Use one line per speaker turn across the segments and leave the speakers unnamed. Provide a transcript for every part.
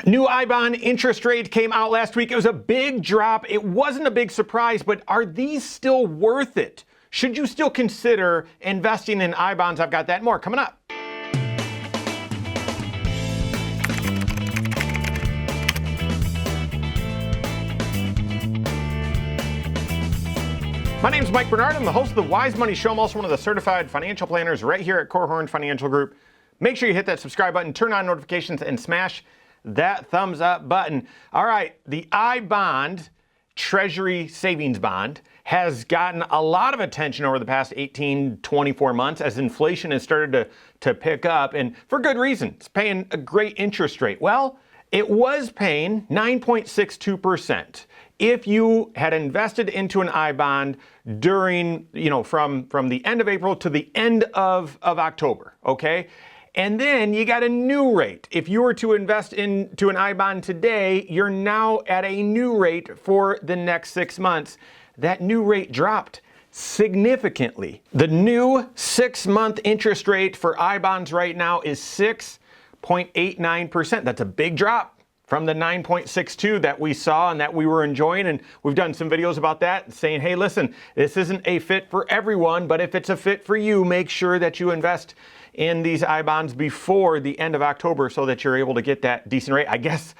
New I-bond interest rate came out last week. It was a big drop. It wasn't a big surprise, but are these still worth it? Should you still consider investing in I-bonds? I've got that and more coming up. My name is Mike Bernard. I'm the host of the Wise Money Show. I'm also one of the certified financial planners right here at Korhorn Financial Group. Make sure you hit that subscribe button, turn on notifications, and smash that thumbs up button. All right, the I-bond, Treasury Savings Bond, has gotten a lot of attention over the past 18, 24 months as inflation has started to pick up, and for good reason. It's paying a great interest rate. Well, it was paying 9.62%. If you had invested into an I-bond during, from the end of April to the end of October, okay? And then you got a new rate. If you were to invest into an I-bond today, you're now at a new rate for the next 6 months. That new rate dropped significantly. The new 6-month interest rate for I-bonds right now is 6.89%. That's a big drop from the 9.62 that we saw and that we were enjoying. And we've done some videos about that saying, hey, listen, this isn't a fit for everyone, but if it's a fit for you, make sure that you invest in these I-bonds before the end of October so that you're able to get that decent rate. I guess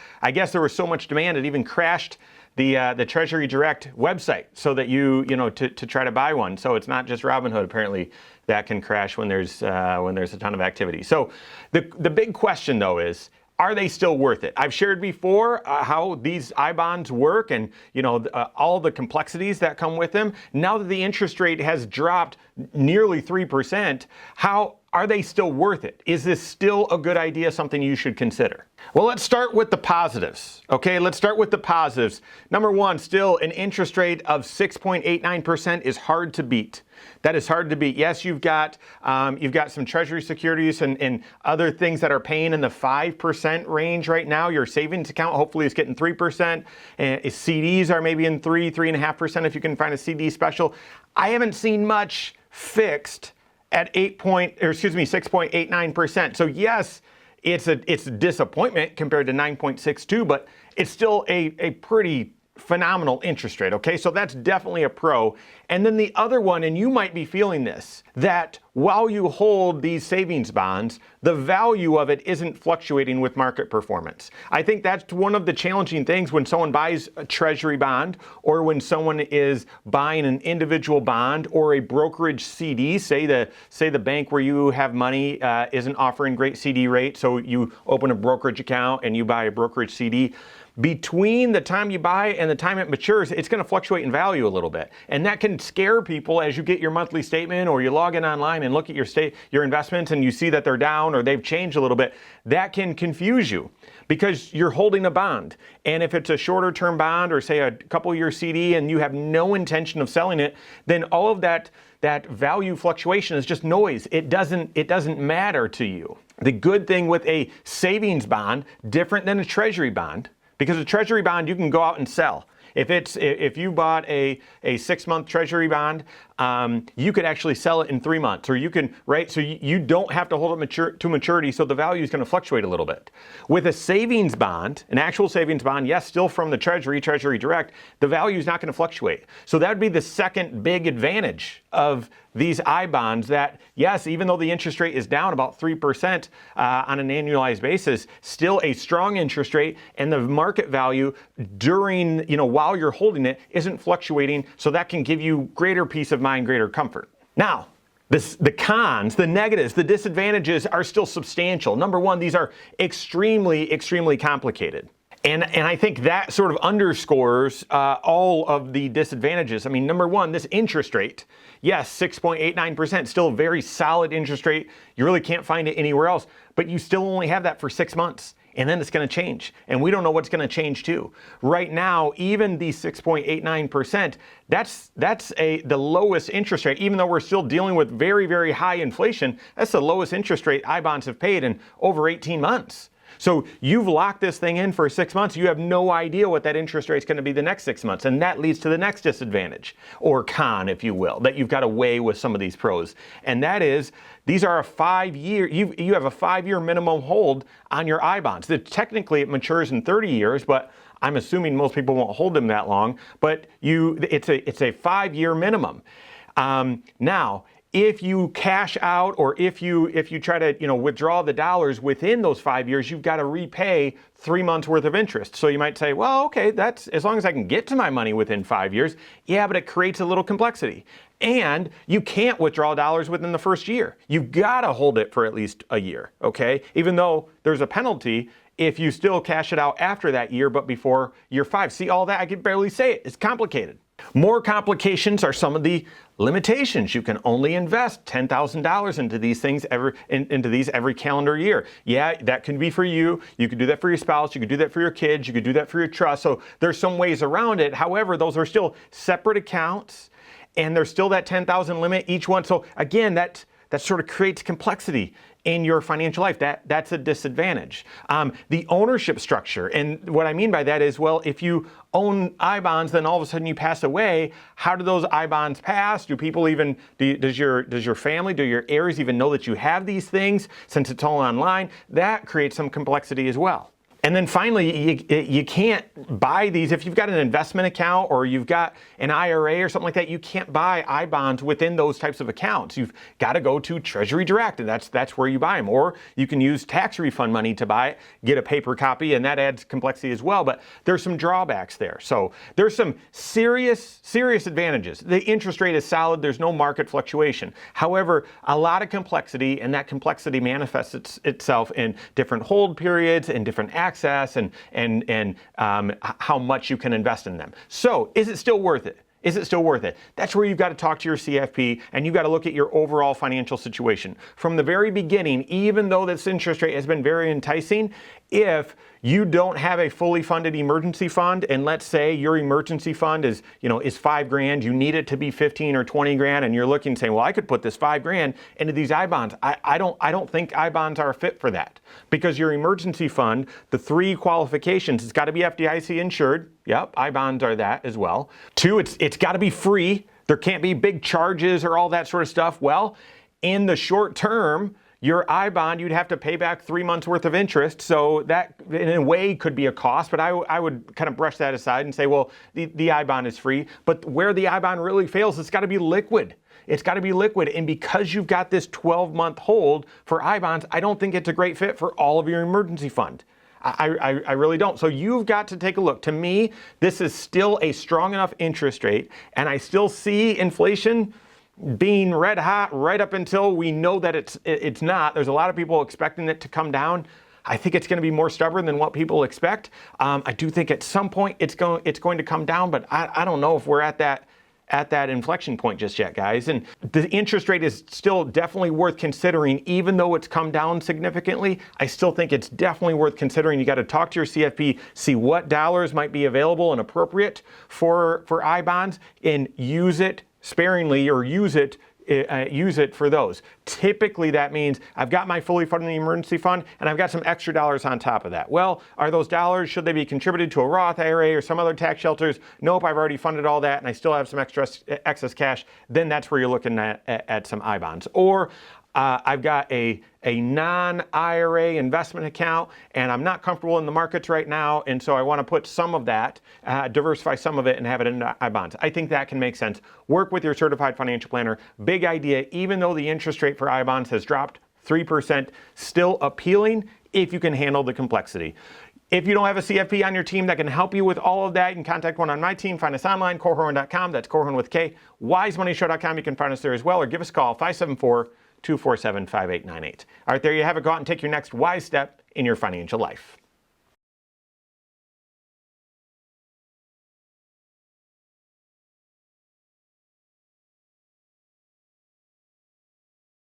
there was so much demand it even crashed the Treasury Direct website so that to try to buy one. So it's not just Robinhood apparently that can crash when there's a ton of activity. So the big question though is, are they still worth it? I've shared before how these I-bonds work and all the complexities that come with them. Now that the interest rate has dropped nearly 3%, how are they still worth it? Is this still a good idea, something you should consider? Well, let's start with the positives. Okay, let's start with the positives. Number one, still an interest rate of 6.89% is hard to beat. That is hard to beat. Yes, you've got some Treasury securities and other things that are paying in the 5% range right now. Your savings account hopefully is getting 3%. And CDs are maybe in 3.5% if you can find a CD special. I haven't seen much fixed at 6.89%. So yes, it's a disappointment compared to 9.62, but it's still a pretty phenomenal interest rate, okay? So that's definitely a pro. And then the other one, and you might be feeling this, that while you hold these savings bonds, the value of it isn't fluctuating with market performance. I think that's one of the challenging things when someone buys a Treasury bond or when someone is buying an individual bond or a brokerage CD, say the bank where you have money isn't offering great CD rate, so you open a brokerage account and you buy a brokerage CD. Between the time you buy and the time it matures, it's going to fluctuate in value a little bit. And that can scare people as you get your monthly statement or you log in online and look at your investments and you see that they're down or they've changed a little bit. That can confuse you because you're holding a bond. And if it's a shorter term bond or say a couple year CD and you have no intention of selling it, then all of that value fluctuation is just noise. It doesn't matter to you. The good thing with a savings bond, different than a Treasury bond, because a Treasury bond, you can go out and sell. If you bought a 6-month Treasury bond, you could actually sell it in 3 months, or you can, right? So you don't have to hold it to maturity, so the value is going to fluctuate a little bit. With a savings bond, an actual savings bond, yes, still from the Treasury Direct, the value is not going to fluctuate. So that would be the second big advantage of these I-bonds that, yes, even though the interest rate is down about 3% on an annualized basis, still a strong interest rate, and the market value during, while you're holding it isn't fluctuating, so that can give you greater peace of mind, greater comfort. Now, the cons, the negatives, the disadvantages are still substantial. Number one, these are extremely, extremely complicated. And I think that sort of underscores all of the disadvantages. I mean, number one, this interest rate, yes, 6.89%, still a very solid interest rate. You really can't find it anywhere else, but you still only have that for 6 months. And then it's going to change. And we don't know what's going to change too. Right now, even the 6.89%, that's the lowest interest rate. Even though we're still dealing with very, very high inflation, that's the lowest interest rate I-bonds have paid in over 18 months. So you've locked this thing in for 6 months. You have no idea what that interest rate is going to be the next 6 months. And that leads to the next disadvantage, or con, if you will, that you've got to weigh with some of these pros. And that is, these are a 5-year, you have a 5-year minimum hold on your I bonds. Technically, it matures in 30 years, but I'm assuming most people won't hold them that long. But it's a 5-year minimum. Now, if you cash out, or if you try to withdraw the dollars within those 5 years, you've got to repay 3 months worth of interest. So you might say, well, okay, that's as long as I can get to my money within 5 years. Yeah, but it creates a little complexity. And you can't withdraw dollars within the first year. You've got to hold it for at least a year, okay? Even though there's a penalty if you still cash it out after that year, but before year 5. See, all that, I can barely say it. It's complicated. More complications are some of the limitations. You can only invest $10,000 into these things every calendar year. Yeah, that can be for you. You could do that for your spouse. You could do that for your kids. You could do that for your trust. So there's some ways around it. However, those are still separate accounts, and there's still that 10,000 limit each one. So again, that sort of creates complexity in your financial life. That's a disadvantage. The ownership structure, and what I mean by that is, well, if you own I bonds, then all of a sudden you pass away. How do those I bonds pass? Do people even, does your family, do your heirs even know that you have these things, since it's all online? That creates some complexity as well. And then finally, you can't buy these. If you've got an investment account or you've got an IRA or something like that, you can't buy I bonds within those types of accounts. You've got to go to Treasury Direct, and that's where you buy them. Or you can use tax refund money to buy it, get a paper copy, and that adds complexity as well. But there's some drawbacks there. So there's some serious advantages. The interest rate is solid. There's no market fluctuation. However, a lot of complexity, and that complexity manifests itself in different hold periods and different access and how much you can invest in them. So is it still worth it? Is it still worth it? That's where you've got to talk to your CFP, and you've got to look at your overall financial situation. From the very beginning, even though this interest rate has been very enticing, if you don't have a fully funded emergency fund, and let's say your emergency fund is $5,000, you need it to be 15 or 20 grand, and you're looking saying, well, I could put this $5,000 into these I bonds. I don't think I bonds are a fit for that, because your emergency fund, the 3 qualifications, it's got to be FDIC insured. Yep, I bonds are that as well. 2, it's got to be free. There can't be big charges or all that sort of stuff. Well, in the short term, your I bond, you'd have to pay back 3 months worth of interest. So that in a way could be a cost, but I would kind of brush that aside and say, well, the I bond is free. But where the I bond really fails, it's got to be liquid. It's got to be liquid. And because you've got this 12-month hold for I bonds, I don't think it's a great fit for all of your emergency fund. I really don't. So you've got to take a look. To me, this is still a strong enough interest rate, and I still see inflation being red hot right up until we know that it's not. There's a lot of people expecting it to come down. I think it's going to be more stubborn than what people expect. I do think at some point it's going to come down, but I don't know if we're at that inflection point just yet, guys. And the interest rate is still definitely worth considering, even though it's come down significantly. I still think it's definitely worth considering. You got to talk to your CFP, see what dollars might be available and appropriate for I bonds, and use it sparingly, or use it for those. Typically that means I've got my fully funded emergency fund and I've got some extra dollars on top of that. Well, are those dollars, should they be contributed to a Roth IRA or some other tax shelters? Nope, I've already funded all that and I still have some excess cash. Then that's where you're looking at some I bonds. Or I've got a non-IRA investment account and I'm not comfortable in the markets right now, and so I want to put some of that, diversify some of it and have it in I bonds. I think that can make sense. Work with your certified financial planner. Big idea, even though the interest rate for I bonds has dropped 3%, still appealing if you can handle the complexity. If you don't have a CFP on your team that can help you with all of that, you can contact one on my team. Find us online, Korhorn.com. That's Korhorn with K. WiseMoneyShow.com. You can find us there as well, or give us a call, 574-247-5898. All right, there you have it. Go out and take your next wise step in your financial life.